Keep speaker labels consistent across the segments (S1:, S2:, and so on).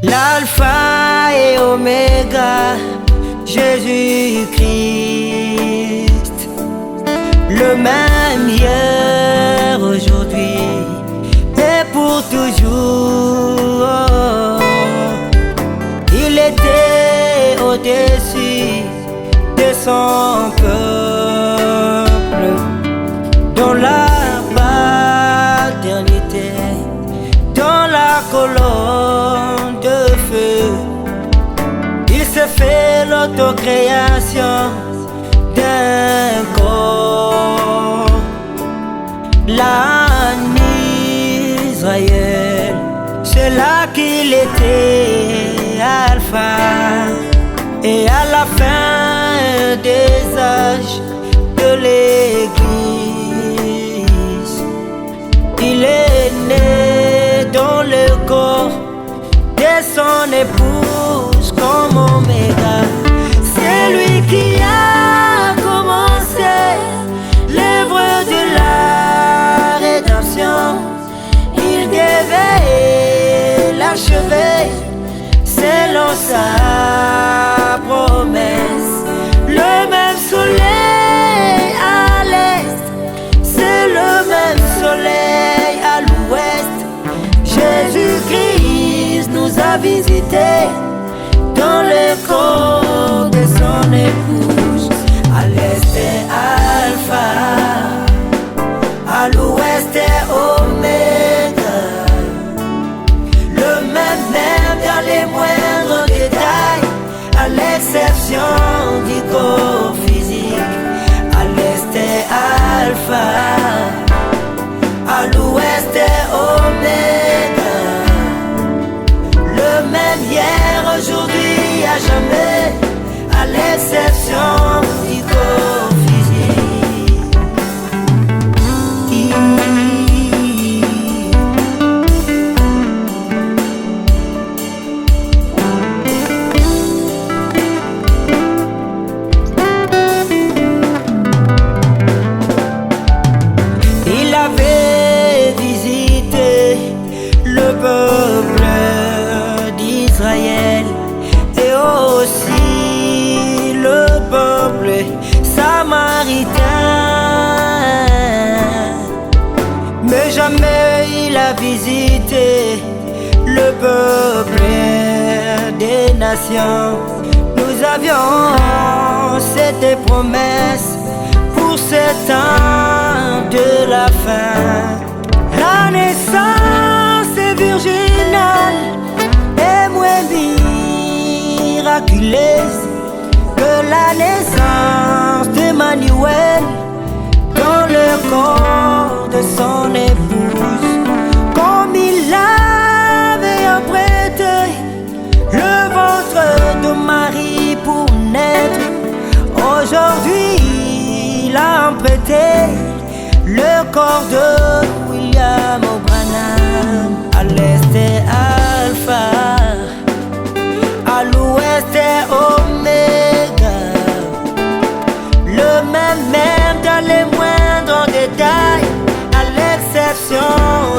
S1: l'alpha et oméga, Jésus-Christ, le même hier, aujourd'hui et pour toujours. Il était au-dessus de son peuple, dans la paternité, dans la colonne de feu. Il s'est fait l'autocréation d'un corps, là en Israël. C'est là qu'il était alpha, et à la fin des âges de l'église, il est né dans le corps de son épouse comme oméga. C'est lui qui a commencé l'œuvre de la rédemption. Il devait l'achever selon sa promesse. Le même soleil à l'est, c'est le même soleil à l'ouest. Jésus-Christ nous a visités dans le corps de son épouse. À l'est est alpha, à l'ouest est oméga, le même dans les moindres détails, à l'exception du corps physique. À l'est est alpha, à l'ouest est oméga, le même hier, aujourd'hui, à jamais, à l'exception du corps physique. Il avait visité le peuple d'Israël et aussi le peuple samaritain, mais jamais il a visité le peuple des nations. Nous avions cette promesse pour ce temps de la fin. La naissance virginale est moins miraculeuse que la naissance d'Emmanuel dans le corps de son épouse. Comme il avait emprunté le ventre de Marie pour naître, aujourd'hui il a emprunté le corps de William Branham. À l'est est alpha, à l'ouest est oméga, le même dans les moindres détails, à l'exception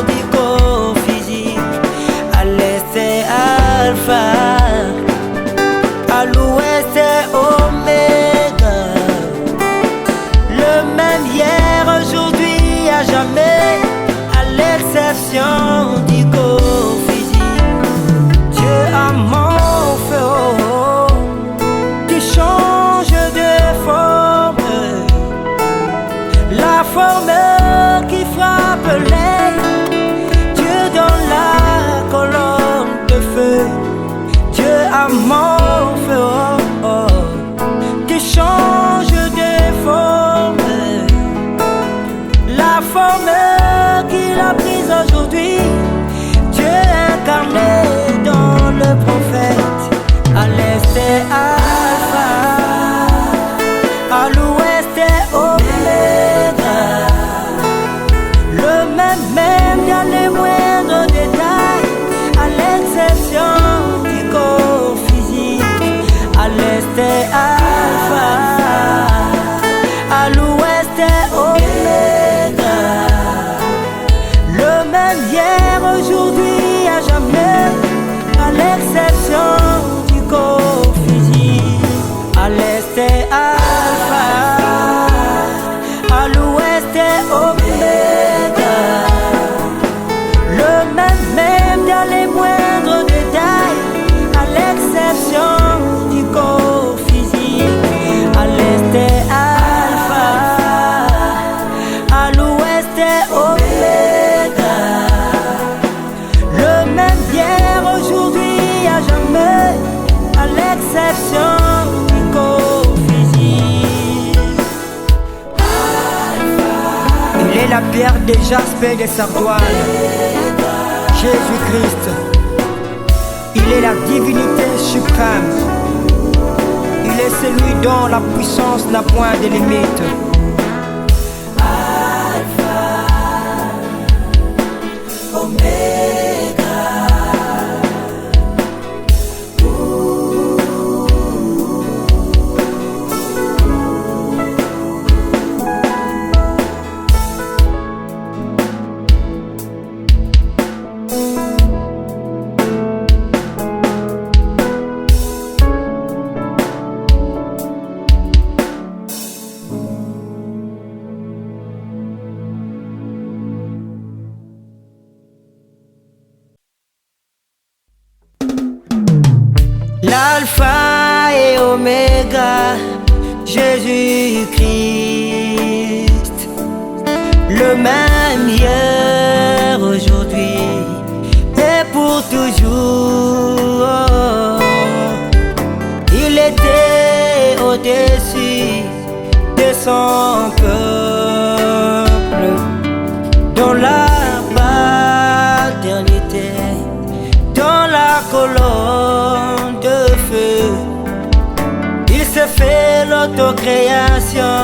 S1: du corps physique. À l'est est alpha, à l'ouest est oméga, le même hier, aujourd'hui, à jamais, à l'exception du corps physique. Dieu a mon feu qui change de forme, la forme qui frappe l'œil. Dieu dans la colonne de feu, Dieu a mon feu qui change de forme, la forme qu'il a prise aujourd'hui. Dieu incarné dans le prophète. À l'est est alpha, à l'ouest est oméga, le même dans les moindres détails, à l'exception du corps physique. À l'est est alpha, à l'ouest est oméga, le même hier, aujourd'hui, à jamais, à à l'exception du co-fusil. À l'est est Alpha, à l'ouest est Oméga. Le même dans les moindres détails, à l'exception du co-physique. À l'est est Alpha, à l'ouest est Oméga. Le même hier, aujourd'hui, à jamais, à l'exception du co-physique. Il est la pierre des jaspes et des sardoines, Jésus-Christ. Il est la divinité suprême. Il est celui dont la puissance n'a point de limite. L'alpha et oméga, Jésus-Christ. Le même hier, aujourd'hui et pour toujours. Il était au-dessus de son peuple, dans la paternité, dans la colonne de feu. Il se fait l'autocréation